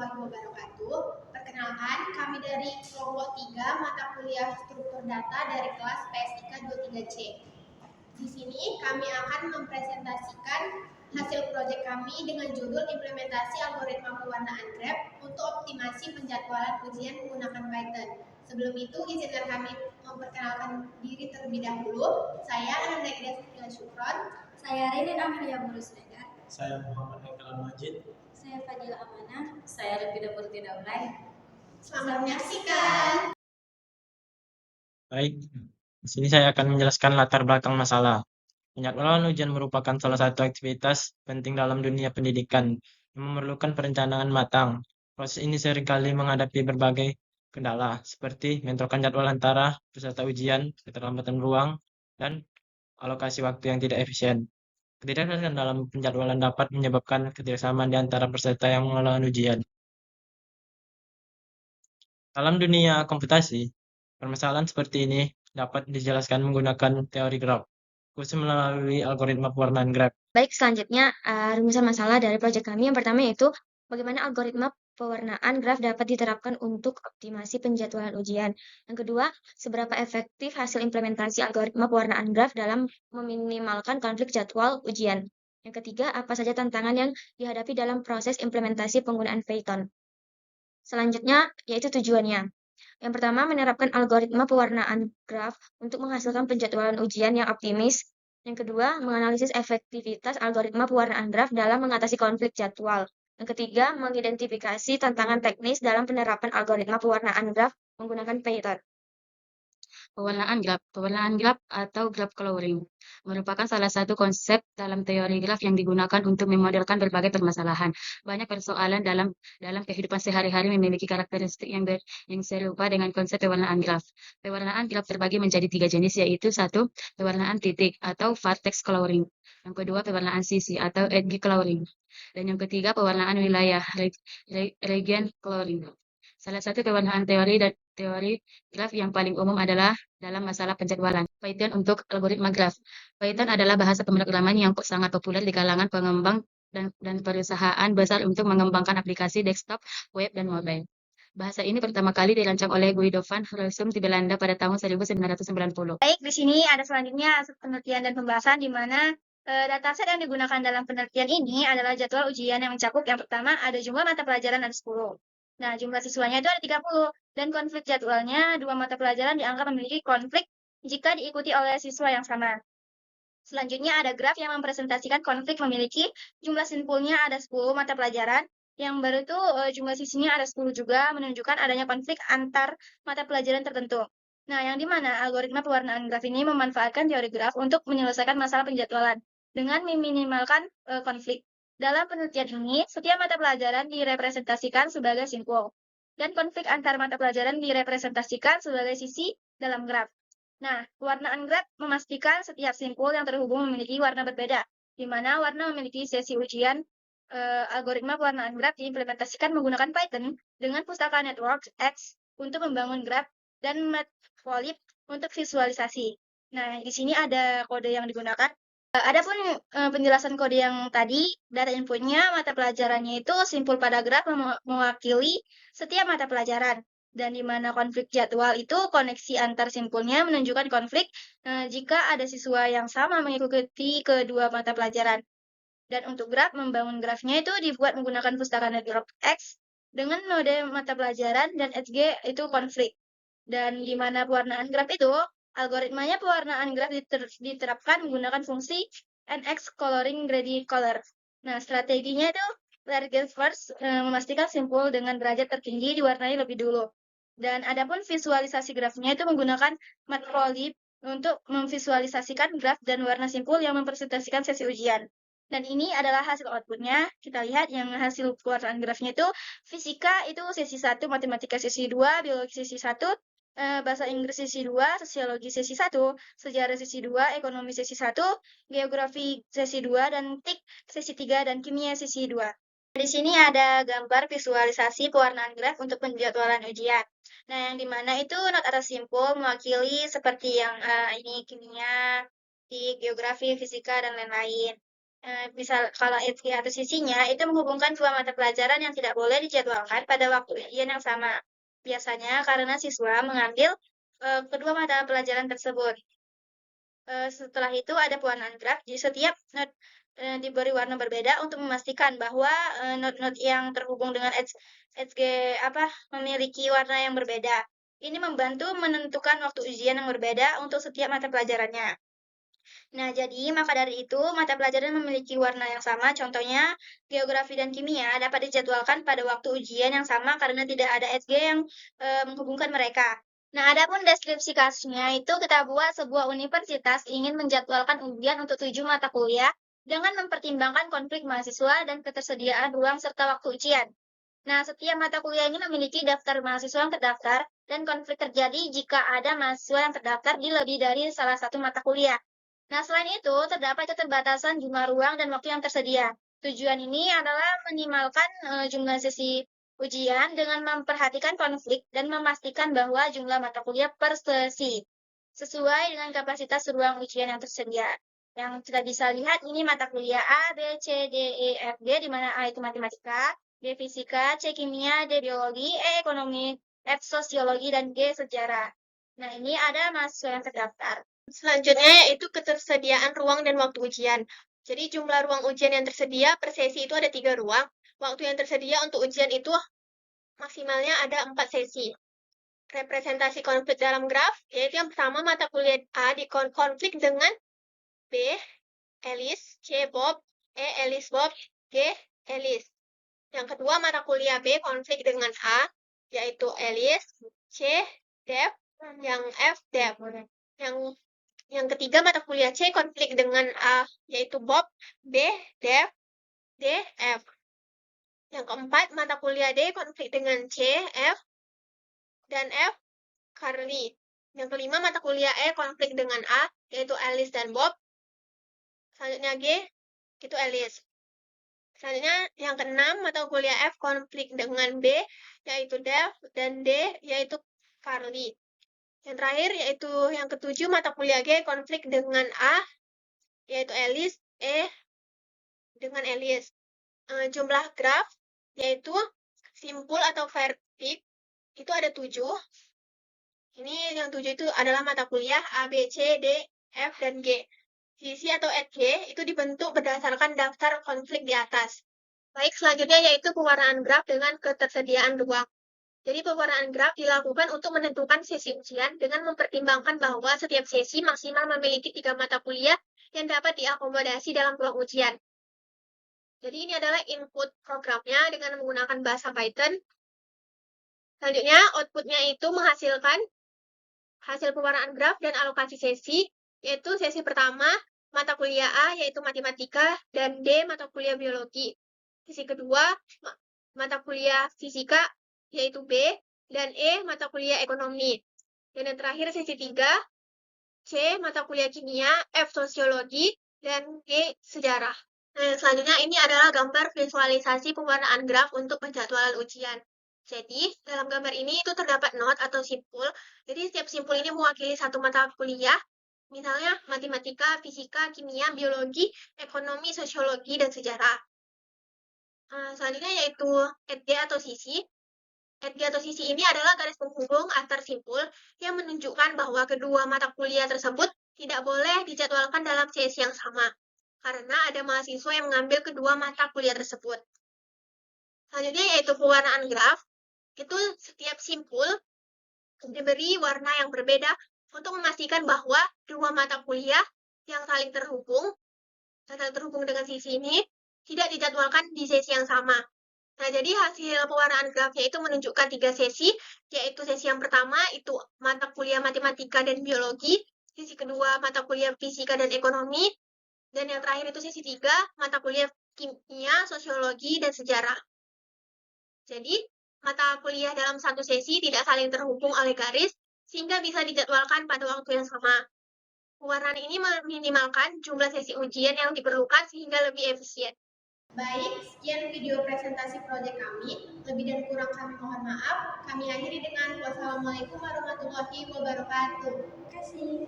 warahmatullahi wabarakatuh. Perkenalkan, kami dari kelompok 3 mata kuliah struktur data dari kelas PSIK 23C. Di sini kami akan mempresentasikan hasil proyek kami dengan judul implementasi algoritma pewarnaan graf untuk optimasi penjadwalan ujian menggunakan Python. Sebelum itu, izinkan kami memperkenalkan diri terlebih dahulu. Saya Ananda Ida Syukron. Saya Rini Amalia Murusnega. Saya Muhammad Ekalan Majid. Saya Fadila Amanah. Saya Revida Purtina Ulay. Selamat menyaksikan. Baik, di sini saya akan menjelaskan latar belakang masalah. Penjadwalan ujian merupakan salah satu aktivitas penting dalam dunia pendidikan yang memerlukan perencanaan matang. Proses ini seringkali menghadapi berbagai kendala, seperti menentukan jadwal antara peserta ujian, keterlambatan ruang, dan alokasi waktu yang tidak efisien. Ketidakpastian dalam penjadwalan dapat menyebabkan ketidaksamaan di antara peserta yang mengelola ujian. Dalam dunia komputasi, permasalahan seperti ini dapat dijelaskan menggunakan teori graf, khusus melalui algoritma pewarnaan graf. Baik, selanjutnya rumusan masalah dari proyek kami yang pertama yaitu bagaimana algoritma pewarnaan graf dapat diterapkan untuk optimasi penjadwalan ujian. Yang kedua, seberapa efektif hasil implementasi algoritma pewarnaan graf dalam meminimalkan konflik jadwal ujian. Yang ketiga, apa saja tantangan yang dihadapi dalam proses implementasi penggunaan Python. Selanjutnya, yaitu tujuannya. Yang pertama, menerapkan algoritma pewarnaan graf untuk menghasilkan penjadwalan ujian yang optimis. Yang kedua, menganalisis efektivitas algoritma pewarnaan graf dalam mengatasi konflik jadwal. Yang ketiga, mengidentifikasi tantangan teknis dalam penerapan algoritma pewarnaan graf menggunakan Python. Pewarnaan graf atau graph coloring merupakan salah satu konsep dalam teori graf yang digunakan untuk memodelkan berbagai permasalahan. Banyak persoalan dalam kehidupan sehari-hari memiliki karakteristik yang serupa dengan konsep pewarnaan graf. Pewarnaan graf terbagi menjadi 3 jenis, yaitu 1. Pewarnaan titik atau vertex coloring. Yang kedua, pewarnaan sisi atau edge coloring. Dan yang ketiga, pewarnaan wilayah region coloring. Salah satu pewarnaan teori graf yang paling umum adalah dalam masalah penjadwalan. Python untuk algoritma graf. Python adalah bahasa pemrograman yang sangat populer di kalangan pengembang dan perusahaan besar untuk mengembangkan aplikasi desktop, web, dan mobile. Bahasa ini pertama kali dirancang oleh Guido van Rossum di Belanda pada tahun 1990. Baik, di sini ada selanjutnya penelitian dan pembahasan di mana dataset yang digunakan dalam penelitian ini adalah jadwal ujian yang mencakup yang pertama ada jumlah mata pelajaran ada 10. Nah, jumlah siswanya itu ada 30, dan konflik jadwalnya 2 mata pelajaran dianggap memiliki konflik jika diikuti oleh siswa yang sama. Selanjutnya ada graf yang mempresentasikan konflik memiliki jumlah simpulnya ada 10 mata pelajaran, yang baru itu jumlah sisinya ada 10 juga, menunjukkan adanya konflik antar mata pelajaran tertentu. Nah, yang dimana algoritma pewarnaan graf ini memanfaatkan teori graf untuk menyelesaikan masalah penjadwalan dengan meminimalkan konflik. Dalam penelitian ini, setiap mata pelajaran direpresentasikan sebagai simpul, dan konflik antar mata pelajaran direpresentasikan sebagai sisi dalam graf. Nah, pewarnaan graf memastikan setiap simpul yang terhubung memiliki warna berbeda, di mana warna memiliki sesi ujian. Algoritma pewarnaan graf diimplementasikan menggunakan Python dengan pustaka NetworkX untuk membangun graf dan Matplotlib untuk visualisasi. Nah, di sini ada kode yang digunakan. Adapun penjelasan kode yang tadi, data inputnya mata pelajarannya itu simpul pada graf mewakili setiap mata pelajaran. Dan di mana konflik jadwal itu koneksi antar simpulnya menunjukkan konflik jika ada siswa yang sama mengikuti kedua mata pelajaran. Dan untuk graf, membangun grafnya itu dibuat menggunakan pustaka NetworkX dengan node mata pelajaran dan SG itu konflik. Dan di mana pewarnaan graf itu, algoritmanya pewarnaan graf diterapkan menggunakan fungsi NX Coloring Gradient Color. Nah, strateginya itu target first memastikan simpul dengan derajat tertinggi diwarnai lebih dulu. Dan adapun visualisasi grafnya itu menggunakan Matplotlib untuk memvisualisasikan graf dan warna simpul yang mempresentasikan sesi ujian. Dan ini adalah hasil outputnya. Kita lihat yang hasil pewarnaan grafnya itu fisika itu sesi 1, matematika sesi 2, biologi sesi 1, bahasa Inggris sesi 2, sosiologi sesi 1, sejarah sesi 2, ekonomi sesi 1, geografi sesi 2, dan TIK sesi 3, dan kimia sesi 2. Di sini ada gambar visualisasi pewarnaan graf untuk penjadwalan ujian. Nah, yang dimana itu not atas simpul mewakili seperti yang ini kimia, TIK, geografi, fisika, dan lain-lain. Misal kalau HG atau sisinya itu menghubungkan dua mata pelajaran yang tidak boleh dijadwalkan pada waktu ujian yang sama. Biasanya karena siswa mengambil kedua mata pelajaran tersebut. Setelah itu ada pewarnaan graf. Jadi setiap not diberi warna berbeda untuk memastikan bahwa not-not yang terhubung dengan HG memiliki warna yang berbeda. Ini membantu menentukan waktu ujian yang berbeda untuk setiap mata pelajarannya. Nah, jadi maka dari itu mata pelajaran memiliki warna yang sama. Contohnya, geografi dan kimia dapat dijadwalkan pada waktu ujian yang sama karena tidak ada HG yang menghubungkan mereka. Nah, adapun deskripsi kasusnya itu kita buat sebuah universitas ingin menjadwalkan ujian untuk 7 mata kuliah dengan mempertimbangkan konflik mahasiswa dan ketersediaan ruang serta waktu ujian. Nah, setiap mata kuliah ini memiliki daftar mahasiswa yang terdaftar dan konflik terjadi jika ada mahasiswa yang terdaftar di lebih dari salah satu mata kuliah. Nah, selain itu, terdapat keterbatasan jumlah ruang dan waktu yang tersedia. Tujuan ini adalah minimalkan jumlah sesi ujian dengan memperhatikan konflik dan memastikan bahwa jumlah mata kuliah per sesi sesuai dengan kapasitas ruang ujian yang tersedia. Yang kita bisa lihat ini mata kuliah A, B, C, D, E, F, G, di mana A itu matematika, B fisika, C kimia, D biologi, E ekonomi, F sosiologi, dan G sejarah. Nah, ini ada mahasiswa yang terdaftar. Selanjutnya yaitu ketersediaan ruang dan waktu ujian. Jadi jumlah ruang ujian yang tersedia per sesi itu ada 3 ruang. Waktu yang tersedia untuk ujian itu maksimalnya ada 4 sesi. Representasi konflik dalam graf, yaitu yang pertama mata kuliah A dikonflik dengan B, Elis, C, Bob, E, Elis, Bob, G, Elis. Yang kedua mata kuliah B konflik dengan A, yaitu Elis, C, Dev, yang F, Dev. Yang ketiga mata kuliah C konflik dengan A, yaitu Bob, B, Dev, D, F. Yang keempat mata kuliah D konflik dengan C, F, dan F, Carly. Yang kelima mata kuliah E konflik dengan A, yaitu Alice dan Bob. Selanjutnya G, itu Alice. Selanjutnya yang keenam mata kuliah F konflik dengan B, yaitu Dev, dan D, yaitu Carly. Yang terakhir yaitu yang ketujuh mata kuliah G konflik dengan A, yaitu Alice, E dengan Alice. Jumlah graf yaitu simpul atau vertik itu ada 7. Ini yang 7 itu adalah mata kuliah A, B, C, D, F, dan G. Sisi atau HG itu dibentuk berdasarkan daftar konflik di atas. Baik, selanjutnya yaitu pewarnaan graf dengan ketersediaan ruang. Jadi pewarnaan graf dilakukan untuk menentukan sesi ujian dengan mempertimbangkan bahwa setiap sesi maksimal memiliki 3 mata kuliah yang dapat diakomodasi dalam ruang ujian. Jadi ini adalah input programnya dengan menggunakan bahasa Python. Selanjutnya outputnya itu menghasilkan hasil pewarnaan graf dan alokasi sesi, yaitu sesi pertama mata kuliah A yaitu matematika dan D mata kuliah biologi. Sesi kedua mata kuliah fisika yaitu B, dan E mata kuliah ekonomi. Dan yang terakhir sesi 3, C mata kuliah kimia, F sosiologi, dan G sejarah. Nah, selanjutnya ini adalah gambar visualisasi pewarnaan graf untuk penjadwalan ujian. Jadi, dalam gambar ini itu terdapat not atau simpul. Jadi, setiap simpul ini mewakili satu mata kuliah. Misalnya, matematika, fisika, kimia, biologi, ekonomi, sosiologi, dan sejarah. Selanjutnya yaitu HG atau sisi. HG atau sisi ini adalah garis penghubung antar simpul yang menunjukkan bahwa kedua mata kuliah tersebut tidak boleh dijadwalkan dalam sesi yang sama, karena ada mahasiswa yang mengambil kedua mata kuliah tersebut. Selanjutnya yaitu pewarnaan graf. Itu setiap simpul diberi warna yang berbeda untuk memastikan bahwa dua mata kuliah yang saling terhubung dengan sisi ini tidak dijadwalkan di sesi yang sama. Nah, jadi hasil pewarnaan grafnya itu menunjukkan 3 sesi, yaitu sesi yang pertama itu mata kuliah matematika dan biologi, sesi kedua mata kuliah fisika dan ekonomi, dan yang terakhir itu sesi 3 mata kuliah kimia, sosiologi, dan sejarah. Jadi, mata kuliah dalam satu sesi tidak saling terhubung oleh garis, sehingga bisa dijadwalkan pada waktu yang sama. Pewarnaan ini meminimalkan jumlah sesi ujian yang diperlukan sehingga lebih efisien. Baik, sekian video presentasi proyek kami. Lebih dan kurang kami mohon maaf. Kami akhiri dengan wassalamualaikum warahmatullahi wabarakatuh. Terima kasih.